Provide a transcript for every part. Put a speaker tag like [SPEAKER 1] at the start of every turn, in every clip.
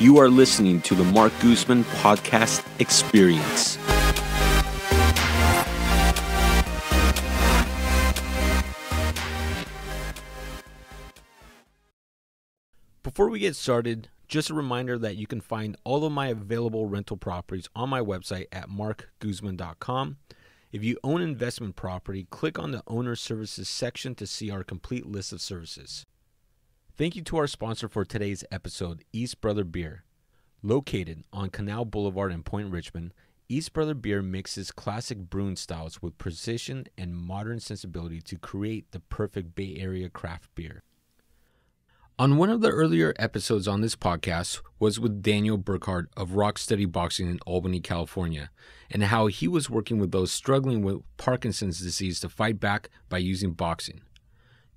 [SPEAKER 1] You are listening to the Marc Guzman Podcast Experience. Before we get started, just a reminder that you can find all of my available rental properties on my website at marcguzman.com. If you own investment property, click on the Owner Services section to see our complete list of services. Thank you to our sponsor for today's episode, East Brother Beer. Located on Canal Boulevard in Point Richmond, East Brother Beer mixes classic brewing styles with precision and modern sensibility to create the perfect Bay Area craft beer. On one of the earlier episodes on this podcast was with Daniel Burkhart of Rock Steady Boxing in Albany, California, and how he was working with those struggling with Parkinson's disease to fight back by using boxing.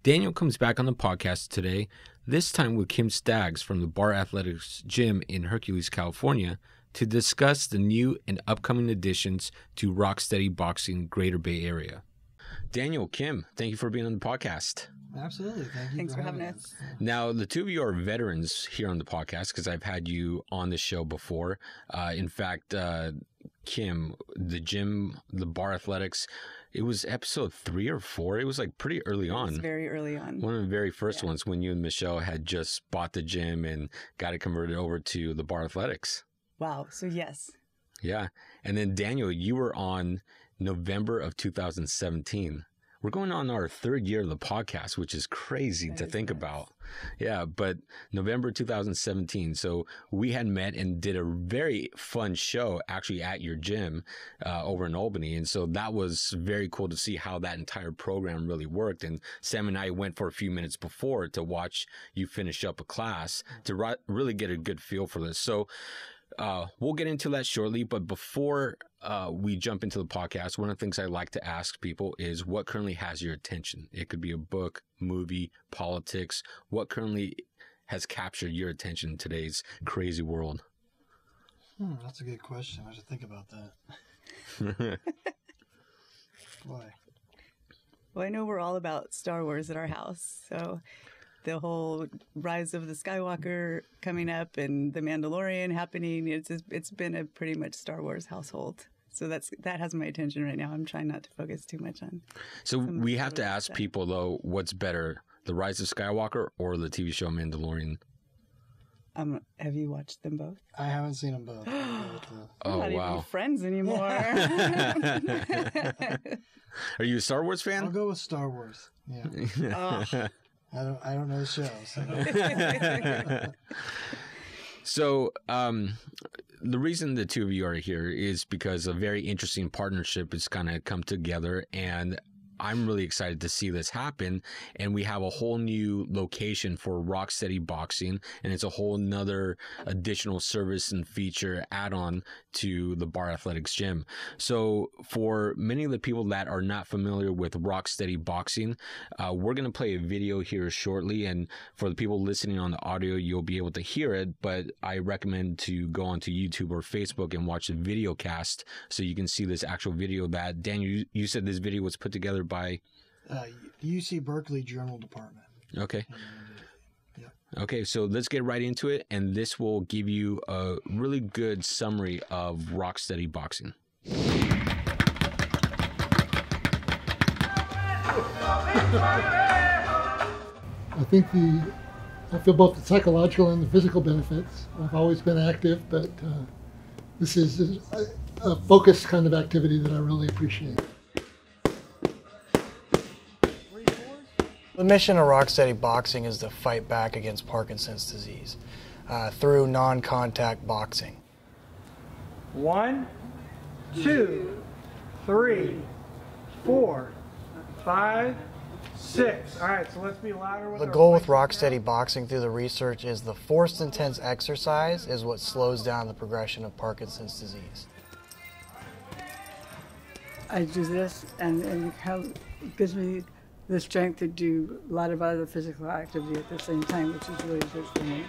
[SPEAKER 1] Daniel comes back on the podcast today, this time with Kim Staggs from the Bar Athletics Gym in Hercules, California, to discuss the new and upcoming additions to Rock Steady Boxing Greater Bay Area. Daniel, Kim, thank you for being on the podcast.
[SPEAKER 2] Absolutely.
[SPEAKER 3] Thanks for having us.
[SPEAKER 1] Now, the two of you are veterans here on the podcast because I've had you on the show before. In fact, Kim, the gym, the Bar Athletics, it was episode 3 or 4. It was like pretty early on. It was
[SPEAKER 3] very early on.
[SPEAKER 1] One of the very first ones when you and Michelle had just bought the gym and got it converted over to the Bar Athletics.
[SPEAKER 3] Wow. So yes.
[SPEAKER 1] Yeah. And then Daniel, you were on November of 2017. We're going on our 3rd year of the podcast, which is crazy to think about. Yeah, but November 2017. So we had met and did a very fun show actually at your gym over in Albany. And so that was very cool to see how that entire program really worked. And Sam and I went for a few minutes before to watch you finish up a class to really get a good feel for this. So we'll get into that shortly, but before we jump into the podcast, one of the things I like to ask people is what currently has your attention? It could be a book, movie, politics. What currently has captured your attention in today's crazy world?
[SPEAKER 2] That's a good question. I should think about that. Boy.
[SPEAKER 3] Well, I know we're all about Star Wars at our house, so the whole Rise of the Skywalker coming up and the Mandalorian happening, it's been a pretty much Star Wars household. So that has my attention right now. I'm trying not to focus too much on.
[SPEAKER 1] So we have to ask people though, what's better, the Rise of Skywalker or the TV show Mandalorian?
[SPEAKER 3] Have you watched them both?
[SPEAKER 2] I haven't seen them both.
[SPEAKER 3] Oh, not even friends anymore.
[SPEAKER 1] Are you a Star Wars fan?
[SPEAKER 2] I'll go with Star Wars. Yeah. I don't know the show.
[SPEAKER 1] So the reason the two of you are here is because a very interesting partnership has kind of come together, and I'm really excited to see this happen. And we have a whole new location for Rock Steady Boxing, and it's a whole nother additional service and feature add-on to the Bar Athletics Gym. So for many of the people that are not familiar with Rock Steady Boxing, we're going to play a video here shortly. And for the people listening on the audio, you'll be able to hear it, but I recommend to go onto YouTube or Facebook and watch the video cast so you can see this actual video that, Daniel, you said this video was put together by
[SPEAKER 2] UC Berkeley Journal Department.
[SPEAKER 1] Okay.
[SPEAKER 2] Yeah.
[SPEAKER 1] Okay, so let's get right into it, and this will give you a really good summary of Rock Steady Boxing.
[SPEAKER 4] I feel both the psychological and the physical benefits. I've always been active, but this is a focused kind of activity that I really appreciate.
[SPEAKER 5] The mission of Rock Steady Boxing is to fight back against Parkinson's disease through non-contact boxing.
[SPEAKER 6] 1, 2, 3, 4, 5, 6. All right, so let's be louder with
[SPEAKER 5] The goal with Rock Steady Boxing through the research is the forced intense exercise is what slows down the progression of Parkinson's disease.
[SPEAKER 7] I do this and it gives me the strength to do a lot of other physical activity at the same time, which is really good for me.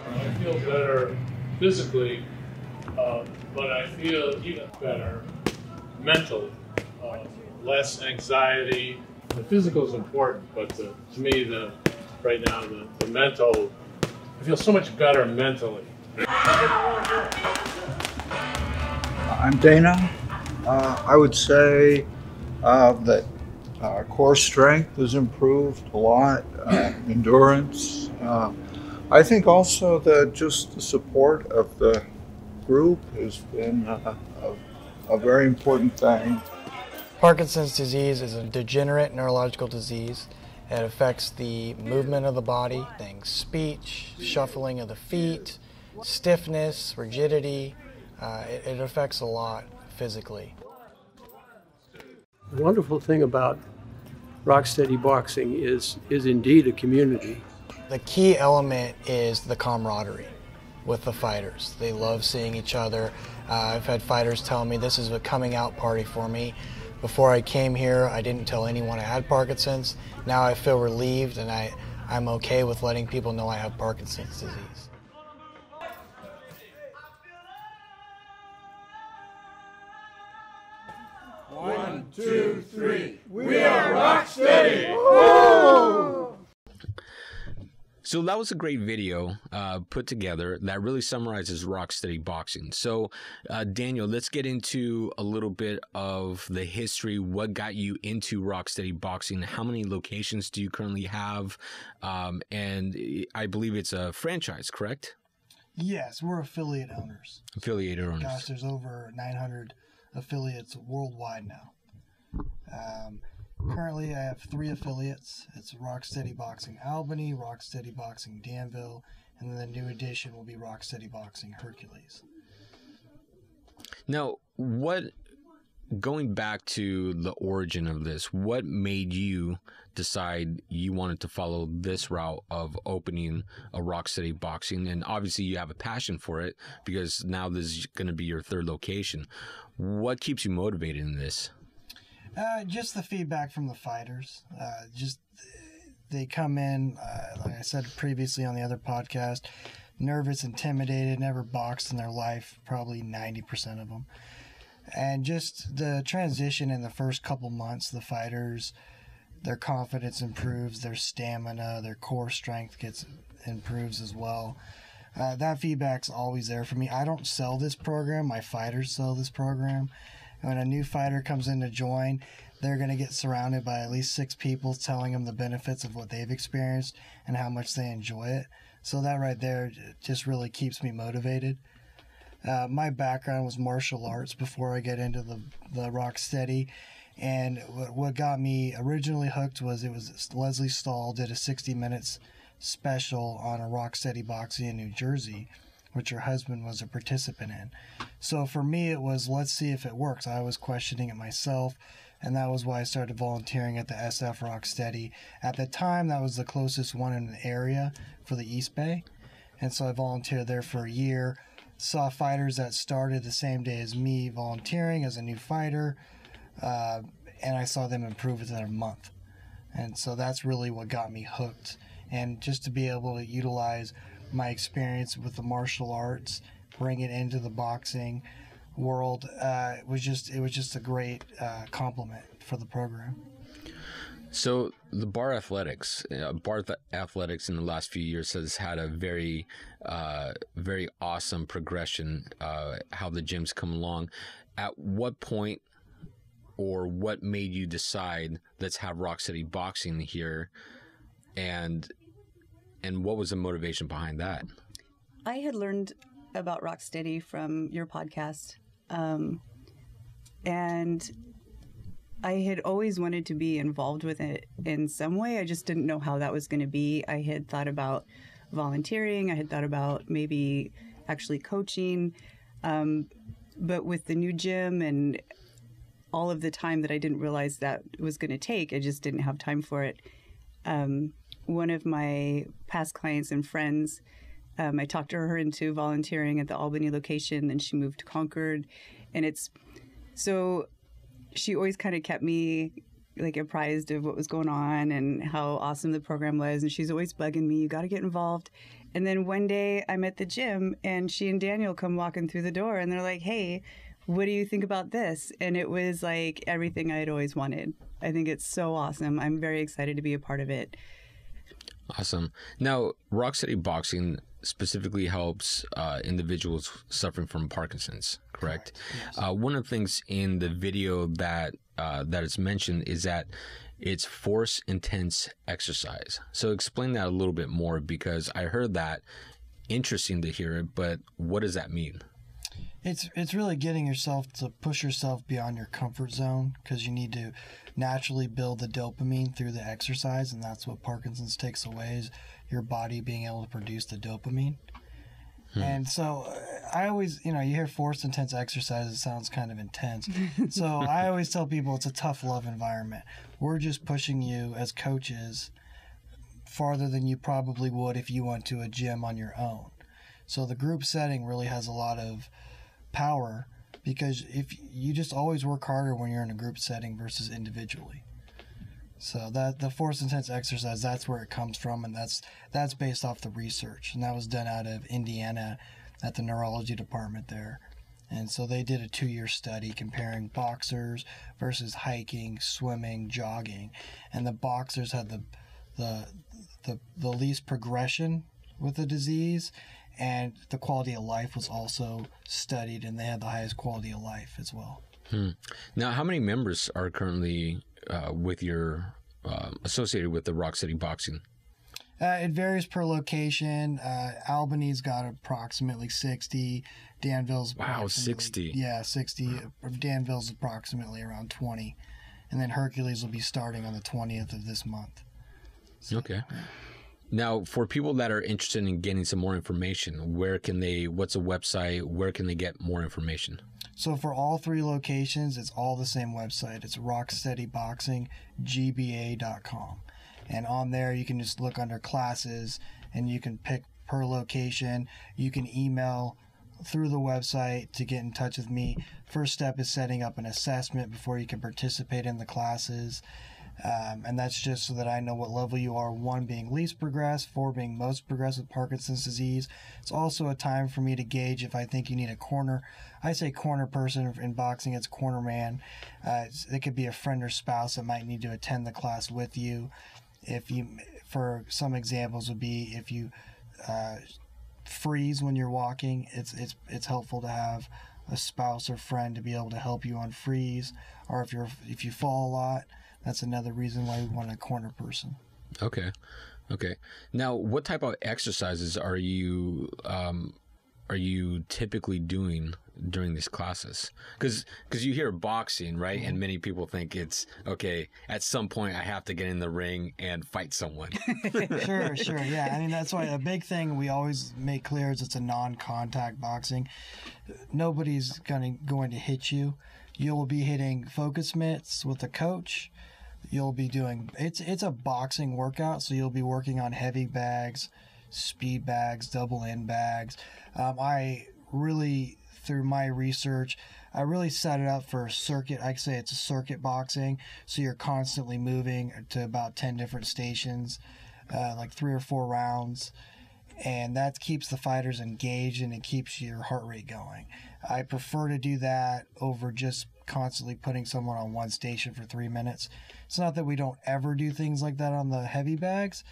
[SPEAKER 8] I feel better physically, but I feel even better mentally. Less anxiety, the physical is important, but to me, right now, the mental, I feel so much better mentally.
[SPEAKER 9] I'm Dana. I would say that core strength has improved a lot, endurance. I think also that just the support of the group has been a very important thing.
[SPEAKER 5] Parkinson's disease is a degenerate neurological disease. It affects the movement of the body, things, speech, shuffling of the feet, stiffness, rigidity. It affects a lot physically.
[SPEAKER 10] The wonderful thing about Rocksteady Boxing is indeed a community.
[SPEAKER 5] The key element is the camaraderie with the fighters. They love seeing each other. I've had fighters tell me this is a coming out party for me. Before I came here, I didn't tell anyone I had Parkinson's. Now I feel relieved, and I'm okay with letting people know I have Parkinson's disease.
[SPEAKER 11] One, two, three. We are Rocksteady!
[SPEAKER 1] So that was a great video put together that really summarizes Rocksteady Boxing. So Daniel, let's get into a little bit of the history. What got you into Rocksteady Boxing? How many locations do you currently have? And I believe it's a franchise, correct?
[SPEAKER 2] Yes, we're affiliate owners.
[SPEAKER 1] Affiliate owners.
[SPEAKER 2] Gosh, there's over 900 affiliates worldwide now. Currently, I have 3 affiliates. It's Rocksteady Boxing Albany, Rocksteady Boxing Danville, and then the new addition will be Rocksteady Boxing Hercules.
[SPEAKER 1] Now, going back to the origin of this, what made you decide you wanted to follow this route of opening a Rocksteady Boxing? And obviously you have a passion for it because now this is going to be your 3rd location. What keeps you motivated in this?
[SPEAKER 2] Just the feedback from the fighters. They come in, like I said previously on the other podcast, nervous, intimidated, never boxed in their life, probably 90% of them. And just the transition in the first couple months, the fighters, their confidence improves, their stamina, their core strength improves as well. That feedback's always there for me. I don't sell this program. My fighters sell this program. When a new fighter comes in to join, they're going to get surrounded by at least 6 people telling them the benefits of what they've experienced and how much they enjoy it. So that right there just really keeps me motivated. My background was martial arts before I get into the Rocksteady. And what got me originally hooked was Leslie Stahl did a 60 minutes special on a Rocksteady Boxing in New Jersey, which her husband was a participant in. So for me, it was, let's see if it works. I was questioning it myself, and that was why I started volunteering at the SF Rocksteady. At the time, that was the closest one in the area for the East Bay, and so I volunteered there for a year. Saw fighters that started the same day as me volunteering as a new fighter, and I saw them improve within a month. And so that's really what got me hooked. And just to be able to utilize my experience with the martial arts, bring it into the boxing world, it was just a great compliment for the program.
[SPEAKER 1] So the bar athletics in the last few years has had a very awesome progression. How the gyms come along. At what point, or what made you decide let's have Rocksteady Boxing here, and what was the motivation behind that?
[SPEAKER 3] I had learned about Rocksteady from your podcast, and I had always wanted to be involved with it in some way. I just didn't know how that was going to be. I had thought about volunteering. I had thought about maybe actually coaching. But with the new gym and all of the time that I didn't realize that was going to take, I just didn't have time for it. One of my past clients and friends, I talked her into volunteering at the Albany location, and she moved to Concord. And so she always kind of kept me like apprised of what was going on and how awesome the program was. And she's always bugging me, you got to get involved. And then one day I'm at the gym and she and Daniel come walking through the door and they're like, hey, what do you think about this? And it was like everything I had always wanted. I think it's so awesome. I'm very excited to be a part of it.
[SPEAKER 1] Awesome. Now, Rocksteady Boxing specifically helps individuals suffering from Parkinson's, correct? Yes. One of the things in the video that is mentioned is that it's force intense exercise. So explain that a little bit more, because I heard that. Interesting to hear it, but what does that mean?
[SPEAKER 2] It's really getting yourself to push yourself beyond your comfort zone, because you need to naturally build the dopamine through the exercise, and that's what Parkinson's takes away, is your body being able to produce the dopamine. And so I always, you hear force intense exercise, it sounds kind of intense. So I always tell people it's a tough love environment. We're just pushing you as coaches farther than you probably would if you went to a gym on your own. So the group setting really has a lot of power, because if you just always work harder when you're in a group setting versus individually. So that the force intense exercise, that's where it comes from, and that's based off the research, and that was done out of Indiana at the neurology department there. And so they did a 2-year study comparing boxers versus hiking, swimming, jogging, and the boxers had the least progression with the disease, and the quality of life was also studied, and they had the highest quality of life as well.
[SPEAKER 1] Now, how many members are currently with your associated with the Rocksteady Boxing?
[SPEAKER 2] It varies per location. Albany's got approximately 60. Danville's
[SPEAKER 1] 60.
[SPEAKER 2] Yeah, 60. Danville's approximately around 20, and then Hercules will be starting on the 20th of this month. So,
[SPEAKER 1] okay. Now, for people that are interested in getting some more information, what's a website? Where can they get more information?
[SPEAKER 2] So for all 3 locations, it's all the same website. It's rocksteadyboxinggba.com. And on there, you can just look under classes, and you can pick per location. You can email through the website to get in touch with me. First step is setting up an assessment before you can participate in the classes. And that's just so that I know what level you are, 1 being least progressed, 4 being most progressed with Parkinson's disease. It's also a time for me to gauge if I think you need a corner. I say corner person. In boxing, it's corner man. It could be a friend or spouse that might need to attend the class with you. For some examples would be if you freeze when you're walking, it's helpful to have a spouse or friend to be able to help you on freeze. Or if you fall a lot, that's another reason why we want a corner person.
[SPEAKER 1] Okay. Now, what type of exercises are you typically doing during these classes? Because you hear boxing, right? And many people think it's, okay, at some point I have to get in the ring and fight someone.
[SPEAKER 2] Sure. Yeah, I mean, that's why a big thing we always make clear is it's a non-contact boxing. Nobody's going to hit you. You'll be hitting focus mitts with a coach. You'll be doing, it's a boxing workout, so you'll be working on heavy bags, speed bags, double end bags. I really, through my research, I really set it up for circuit. I say it's a circuit boxing, so you're constantly moving to about 10 different stations, like 3 or 4 rounds, and that keeps the fighters engaged and it keeps your heart rate going. I prefer to do that over just constantly putting someone on one station for 3 minutes. It's not that we don't ever do things like that on the heavy bags,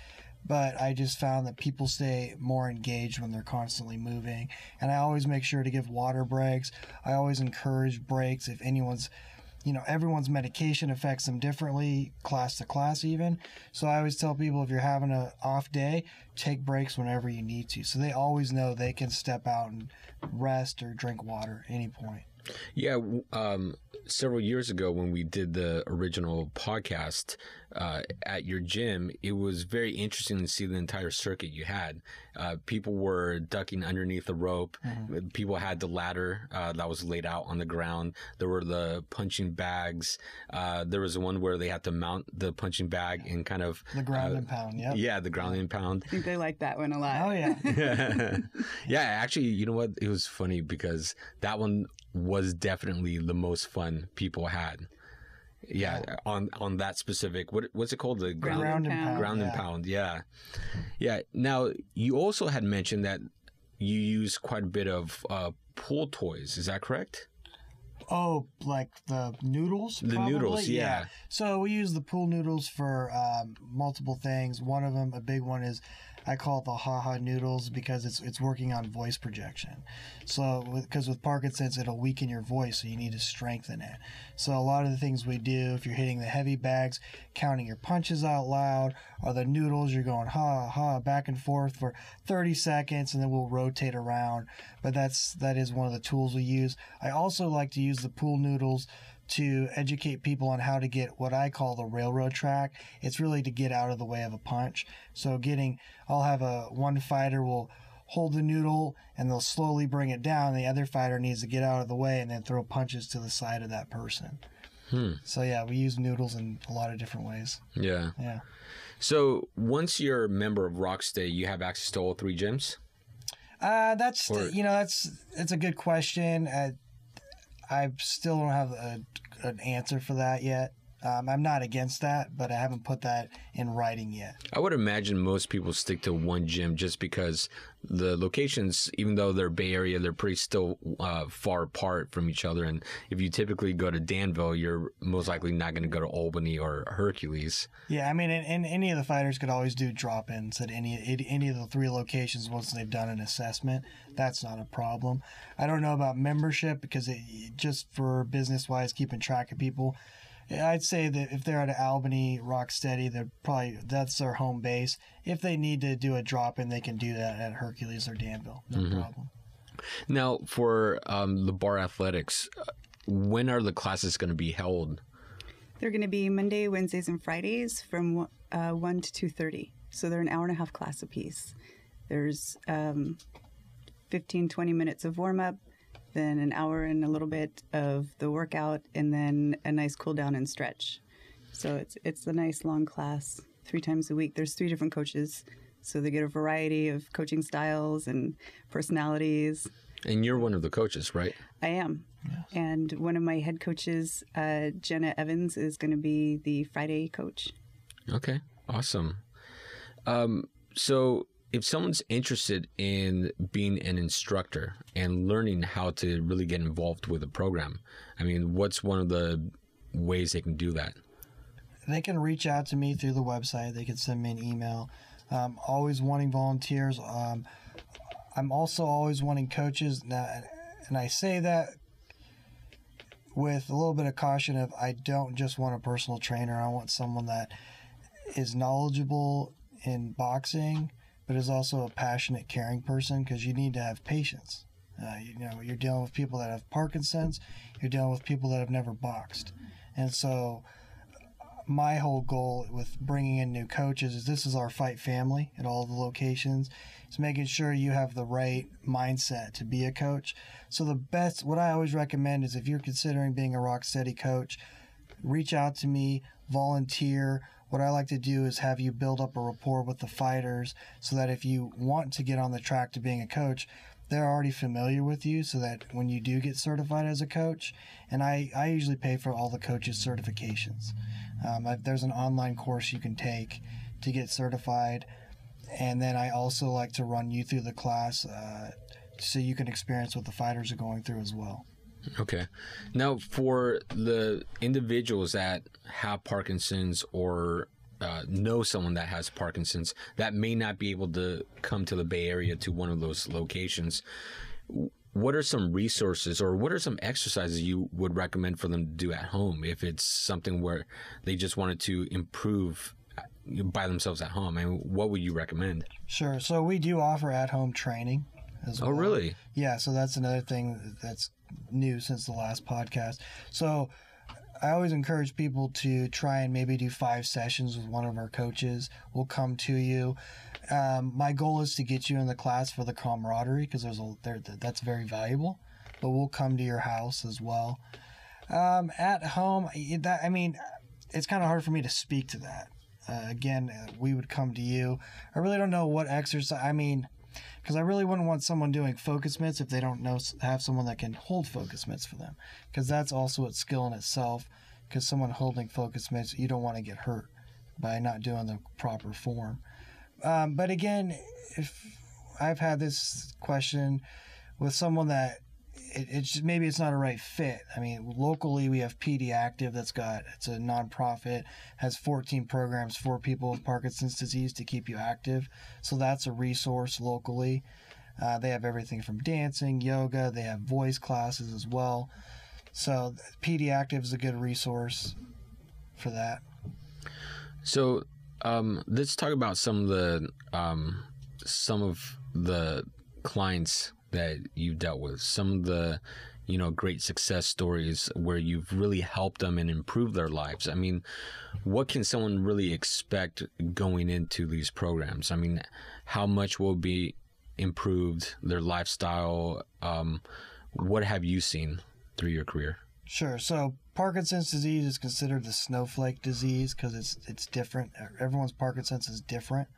[SPEAKER 2] but I just found that people stay more engaged when they're constantly moving. And I always make sure to give water breaks. I always encourage breaks if anyone's, everyone's medication affects them differently, class to class even. So I always tell people, if you're having an off day, take breaks whenever you need to. So they always know they can step out and rest or drink water at any point.
[SPEAKER 1] Yeah, several years ago when we did the original podcast at your gym, it was very interesting to see the entire circuit you had. People were ducking underneath the rope. Mm-hmm. People had the ladder that was laid out on the ground. There were the punching bags. There was one where they had to mount the punching bag and kind of...
[SPEAKER 2] The ground and pound, yep.
[SPEAKER 1] Yeah, the ground and pound.
[SPEAKER 3] I think they like that one a lot.
[SPEAKER 2] Oh, yeah.
[SPEAKER 1] Yeah, actually, you know what? It was funny because that one was definitely the most fun people had. Yeah, on that specific, what's it called? The
[SPEAKER 2] ground and pound.
[SPEAKER 1] Ground and pound, yeah. Now, you also had mentioned that you use quite a bit of pool toys. Is that correct?
[SPEAKER 2] Oh, like the noodles?
[SPEAKER 1] The
[SPEAKER 2] probably?
[SPEAKER 1] noodles, yeah.
[SPEAKER 2] So we use the pool noodles for multiple things. One of them, a big one, is I call it the ha-ha noodles because it's working on voice projection. So because with Parkinson's, it'll weaken your voice, so you need to strengthen it. So a lot of the things we do, if you're hitting the heavy bags, counting your punches out loud, or the noodles, you're going ha-ha back and forth for 30 seconds, and then we'll rotate around. But that is one of the tools we use. I also like to use the pool noodles to educate people on how to get what I call the railroad track. It's really to get out of the way of a punch. So I'll have one fighter will hold the noodle and they'll slowly bring it down. The other fighter needs to get out of the way and then throw punches to the side of that person. So yeah, we use noodles in a lot of different ways.
[SPEAKER 1] Yeah. So once you're a member of Rocksteady, you have access to all 3 gyms?
[SPEAKER 2] It's a good question. I still don't have an answer for that yet. I'm not against that, but I haven't put that in writing yet.
[SPEAKER 1] I would imagine most people stick to one gym just because the locations, even though they're Bay Area, they're pretty still far apart from each other. And if you typically go to Danville, you're most likely not going to go to Albany or Hercules.
[SPEAKER 2] Yeah, I mean, and any of the fighters could always do drop-ins at any of the 3 locations once they've done an assessment. That's not a problem. I don't know about membership because just for business-wise, keeping track of people, I'd say that if they're at Albany, Rocksteady, that's their home base. If they need to do a drop-in, they can do that at Hercules or Danville. No problem.
[SPEAKER 1] Now, for the bar athletics, when are the classes going to be held?
[SPEAKER 3] They're going to be Monday, Wednesdays, and Fridays from 1 to 2:30. So they're an hour-and-a-half class apiece. There's 15, 20 minutes of warm-up, then an hour and a little bit of the workout, and then a nice cool down and stretch. So it's a nice long class 3 times a week. There's 3 different coaches, so they get a variety of coaching styles and personalities.
[SPEAKER 1] And you're one of the coaches, right?
[SPEAKER 3] I am. Yes. And one of my head coaches, Jenna Evans, is going to be the Friday coach.
[SPEAKER 1] Okay, awesome. So if someone's interested in being an instructor and learning how to really get involved with a program, I mean, what's one of the ways they can do that?
[SPEAKER 2] They can reach out to me through the website. They can send me an email. Always wanting volunteers. I'm also always wanting coaches. Now, and I say that with a little bit of caution of I don't just want a personal trainer. I want someone that is knowledgeable in boxing, but is also a passionate, caring person, because you need to have patience. You're dealing with people that have Parkinson's. You're dealing with people that have never boxed. And so my whole goal with bringing in new coaches is this is our fight family at all the locations. It's making sure you have the right mindset to be a coach. So what I always recommend is if you're considering being a Rocksteady coach, reach out to me, volunteer. What I like to do is have you build up a rapport with the fighters so that if you want to get on the track to being a coach, they're already familiar with you, so that when you do get certified as a coach, and I usually pay for all the coaches' certifications. There's an online course you can take to get certified, and then I also like to run you through the class so you can experience what the fighters are going through as well.
[SPEAKER 1] Okay. Now, for the individuals that have Parkinson's or know someone that has Parkinson's that may not be able to come to the Bay Area to one of those locations, what are some resources or what are some exercises you would recommend for them to do at home if it's something where they just wanted to improve by themselves at home? I mean, what would you recommend?
[SPEAKER 2] Sure. So we do offer at-home training as well.
[SPEAKER 1] Oh, really?
[SPEAKER 2] Yeah. So that's another thing that's new since the last podcast. So I always encourage people to try and maybe do 5 sessions with one of our coaches. We'll come to you. My goal is to get you in the class for the camaraderie, because that's very valuable. But we'll come to your house as well. At home, it's kind of hard for me to speak to that. Again, we would come to you. I really don't know what exercise. Because I really wouldn't want someone doing focus mitts if they don't have someone that can hold focus mitts for them. Because that's also a skill in itself. Because someone holding focus mitts, you don't want to get hurt by not doing the proper form. But again, if I've had this question with someone that it's just, maybe it's not a right fit. I mean, locally we have PD Active it's a nonprofit, has 14 programs for people with Parkinson's disease to keep you active. So that's a resource locally. They have everything from dancing, yoga, they have voice classes as well. So PD Active is a good resource for that.
[SPEAKER 1] So let's talk about some of the clients that you've dealt with, some of the great success stories where you've really helped them and improved their lives. I mean, what can someone really expect going into these programs? I mean, how much will be improved, their lifestyle? What have you seen through your career?
[SPEAKER 2] Sure. So Parkinson's disease is considered the snowflake disease because it's different. Everyone's Parkinson's is different.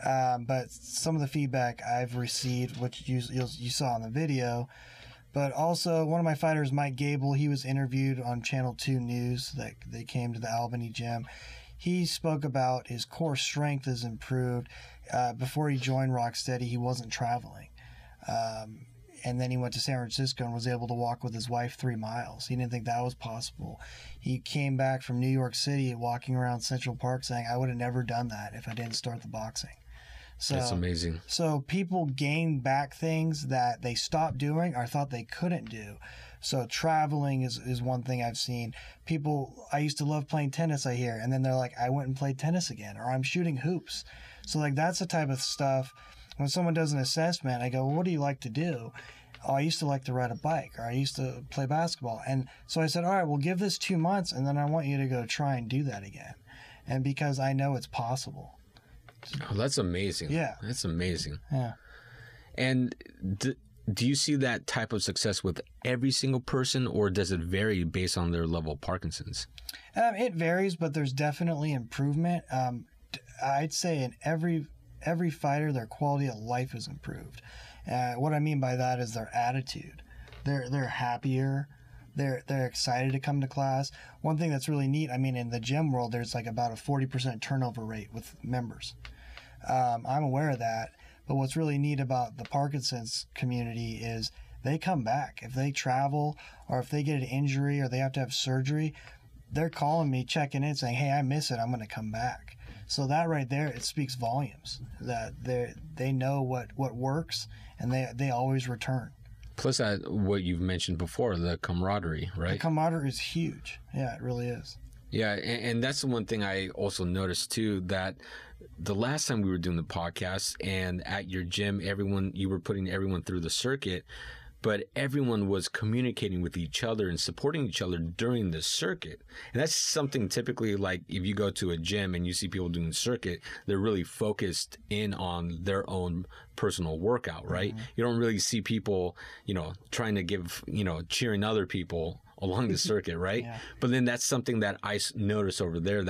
[SPEAKER 2] But some of the feedback I've received, which you saw in the video, but also one of my fighters, Mike Gable, he was interviewed on Channel 2 News. That they came to the Albany gym. He spoke about his core strength has improved. Before he joined Rocksteady, he wasn't traveling. And then he went to San Francisco and was able to walk with his wife 3 miles. He didn't think that was possible. He came back from New York City walking around Central Park saying, I would have never done that if I didn't start the boxing. So,
[SPEAKER 1] that's amazing.
[SPEAKER 2] So people gain back things that they stopped doing or thought they couldn't do. So traveling is one thing I've seen. People, I used to love playing tennis, I hear, and then they're like, I went and played tennis again, or I'm shooting hoops. So like that's the type of stuff. When someone does an assessment, I go, well, what do you like to do? Oh, I used to like to ride a bike, or I used to play basketball. And so I said, all right, well, give this 2 months, and then I want you to go try and do that again. And because I know it's possible.
[SPEAKER 1] Oh, that's amazing.
[SPEAKER 2] Yeah.
[SPEAKER 1] That's amazing.
[SPEAKER 2] Yeah.
[SPEAKER 1] And do you see that type of success with every single person, or does it vary based on their level of Parkinson's?
[SPEAKER 2] It varies, but there's definitely improvement. I'd say in every fighter, their quality of life is improved. What I mean by that is their attitude. They're happier. They're excited to come to class. One thing that's really neat, I mean, in the gym world, there's like about a 40% turnover rate with members. I'm aware of that. But what's really neat about the Parkinson's community is they come back. If they travel or if they get an injury or they have to have surgery, they're calling me, checking in, saying, hey, I miss it. I'm going to come back. So that right there, it speaks volumes that they know what works and they always return.
[SPEAKER 1] Plus what you've mentioned before, the camaraderie, right?
[SPEAKER 2] The camaraderie is huge. Yeah, it really is.
[SPEAKER 1] Yeah, and that's the one thing I also noticed too, that the last time we were doing the podcast and at your gym, you were putting everyone through the circuit, but everyone was communicating with each other and supporting each other during the circuit. And that's something typically, like if you go to a gym and you see people doing the circuit, they're really focused in on their own personal workout, right? Mm-hmm. You don't really see people, trying to give, cheering other people along the circuit, right? Yeah. But then that's something that I noticed over there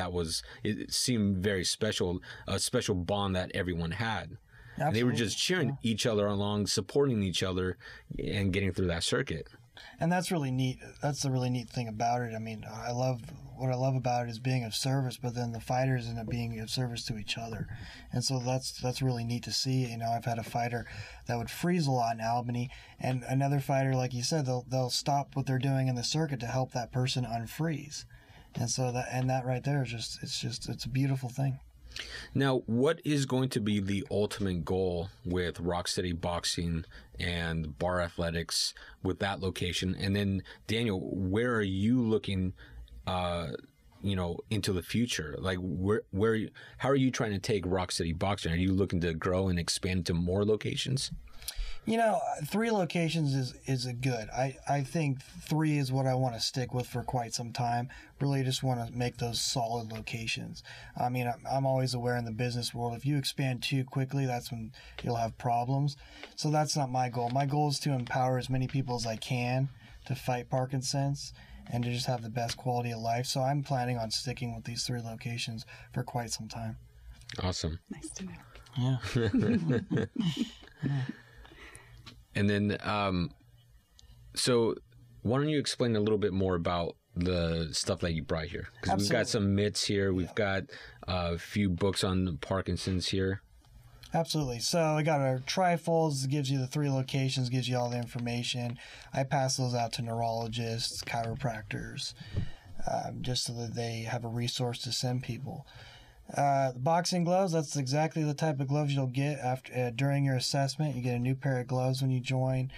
[SPEAKER 1] it seemed very special, a special bond that everyone had. And they were just cheering each other along, supporting each other, and getting through that circuit.
[SPEAKER 2] And that's really neat. That's the really neat thing about it. I mean, what I love about it is being of service, but then the fighters end up being of service to each other. And so that's really neat to see. I've had a fighter that would freeze a lot in Albany, and another fighter, like you said, they'll stop what they're doing in the circuit to help that person unfreeze. And so that right there is it's a beautiful thing.
[SPEAKER 1] Now, what is going to be the ultimate goal with Rocksteady Boxing and Bar Athletics with that location? And then, Daniel, where are you looking, into the future? Like, how are you trying to take Rocksteady Boxing? Are you looking to grow and expand to more locations?
[SPEAKER 2] 3 locations is a good. I think 3 is what I want to stick with for quite some time. Really just want to make those solid locations. I mean, I'm always aware in the business world, if you expand too quickly, that's when you'll have problems. So that's not my goal. My goal is to empower as many people as I can to fight Parkinson's and to just have the best quality of life. So I'm planning on sticking with these 3 locations for quite some time.
[SPEAKER 1] Awesome.
[SPEAKER 3] Nice to know.
[SPEAKER 2] Yeah.
[SPEAKER 3] Yeah.
[SPEAKER 1] And then, so why don't you explain a little bit more about the stuff that you brought here? Because we've got some mitts here. We've got a few books on Parkinson's here.
[SPEAKER 2] Absolutely. So we got our trifolds, gives you the 3 locations, gives you all the information. I pass those out to neurologists, chiropractors, just so that they have a resource to send people. The boxing gloves, that's exactly the type of gloves you'll get after during your assessment. You get a new pair of gloves when you join.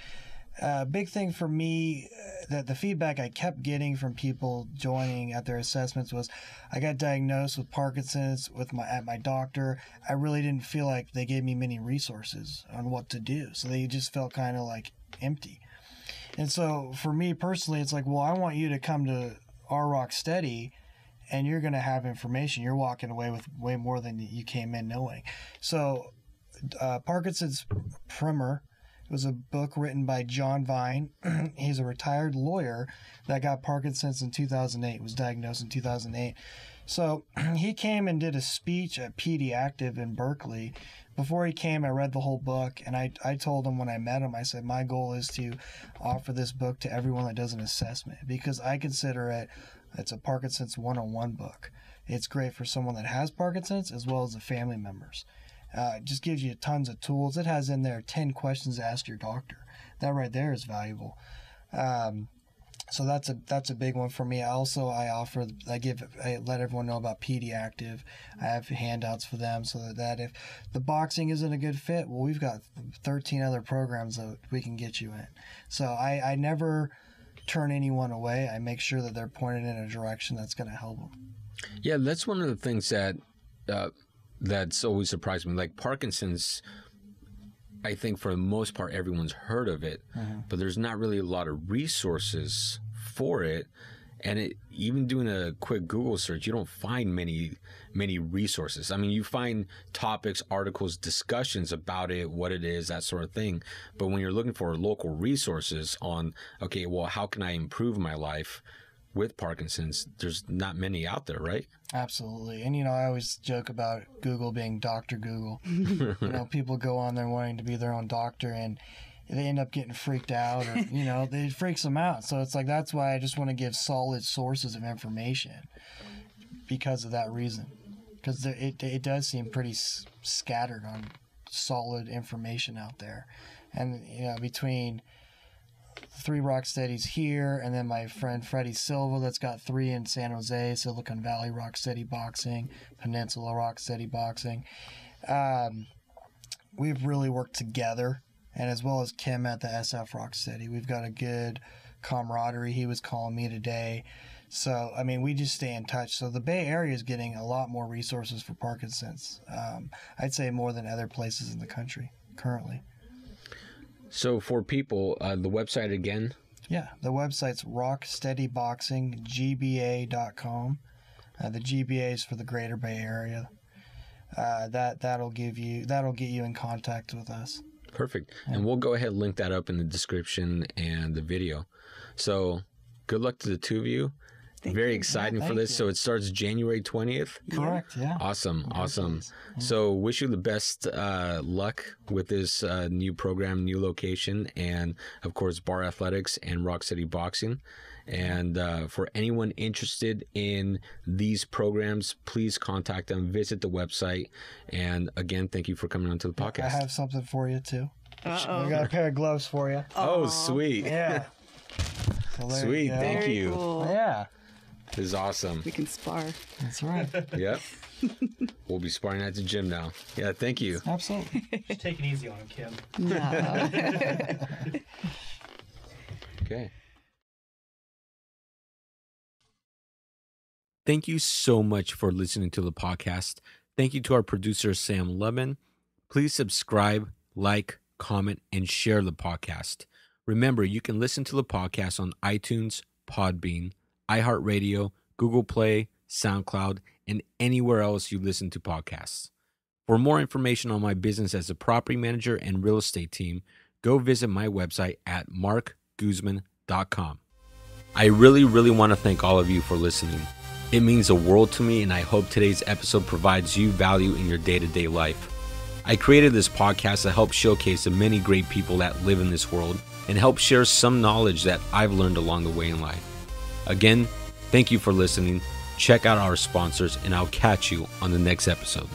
[SPEAKER 2] Big thing for me, that the feedback I kept getting from people joining at their assessments was, I got diagnosed with Parkinson's at my doctor. I really didn't feel like they gave me many resources on what to do. So they just felt kind of like empty. And so for me personally, it's like, well, I want you to come to our Rock Steady, and you're going to have information. You're walking away with way more than you came in knowing. So Parkinson's Primer was a book written by John Vine. He's a retired lawyer that got Parkinson's in 2008, was diagnosed in 2008. So he came and did a speech at PD Active in Berkeley. Before he came, I read the whole book, and I told him when I met him, I said, my goal is to offer this book to everyone that does an assessment, because I consider it's a Parkinson's 101 book. It's great for someone that has Parkinson's as well as the family members. It just gives you tons of tools. It has in there 10 questions to ask your doctor. That right there is valuable. So that's a big one for me. I let everyone know about PD Active. I have handouts for them so that if the boxing isn't a good fit, well, we've got 13 other programs that we can get you in. So I never turn anyone away. I make sure that they're pointed in a direction that's going to help them.
[SPEAKER 1] Yeah, that's one of the things that that's always surprised me. Like Parkinson's, I think for the most part, everyone's heard of it, but there's not really a lot of resources for it. And even doing a quick Google search, you don't find many resources. I mean, you find topics, articles, discussions about it, what it is, that sort of thing. But when you're looking for local resources on, okay, well, how can I improve my life with Parkinson's, there's not many out there, right?
[SPEAKER 2] Absolutely. And, I always joke about Google being Dr. Google. People go on there wanting to be their own doctor, and they end up getting freaked out, or, it freaks them out. So it's like, that's why I just want to give solid sources of information because of that reason. Because it does seem pretty scattered on solid information out there. And, between 3 Rock Steadies here, and then my friend Freddie Silva that's got 3 in San Jose, Silicon Valley Rock Steady Boxing, Peninsula Rock Steady Boxing. We've really worked together, and as well as Kim at the SF Rock Steady. We've got a good camaraderie. He was calling me today. So, we just stay in touch. So the Bay Area is getting a lot more resources for Parkinson's. I'd say more than other places in the country currently.
[SPEAKER 1] So for people, the website again?
[SPEAKER 2] Yeah, the website's rocksteadyboxinggba.com. The GBA is for the Greater Bay Area. That'll get you in contact with us.
[SPEAKER 1] Perfect. Yeah. And we'll go ahead and link that up in the description and the video. So good luck to the two of you. Very exciting for this. So it starts January 20th?
[SPEAKER 2] Correct, yeah.
[SPEAKER 1] Awesome. Yeah. So wish you the best luck with this new program, new location, and, of course, Bar Athletics and Rock Steady Boxing. And for anyone interested in these programs, please contact them, visit the website. And, again, thank you for coming onto the podcast.
[SPEAKER 2] I have something for you, too. Uh-oh. We got a pair of gloves for you.
[SPEAKER 1] Oh, sweet.
[SPEAKER 2] Yeah.
[SPEAKER 1] So sweet. Thank you.
[SPEAKER 3] Cool.
[SPEAKER 2] Yeah.
[SPEAKER 1] This is awesome.
[SPEAKER 3] We can spar.
[SPEAKER 2] That's right.
[SPEAKER 1] Yep. We'll be sparring at the gym now. Yeah, thank you.
[SPEAKER 2] Absolutely.
[SPEAKER 6] Just take it easy on him, Kim.
[SPEAKER 3] No.
[SPEAKER 1] Okay. Thank you so much for listening to the podcast. Thank you to our producer, Sam Lubman. Please subscribe, like, comment, and share the podcast. Remember, you can listen to the podcast on iTunes, Podbean, iHeartRadio, Google Play, SoundCloud, and anywhere else you listen to podcasts. For more information on my business as a property manager and real estate team, go visit my website at marcguzman.com. I really want to thank all of you for listening. It means the world to me, and I hope today's episode provides you value in your day-to-day life. I created this podcast to help showcase the many great people that live in this world and help share some knowledge that I've learned along the way in life. Again, thank you for listening. Check out our sponsors, and I'll catch you on the next episode.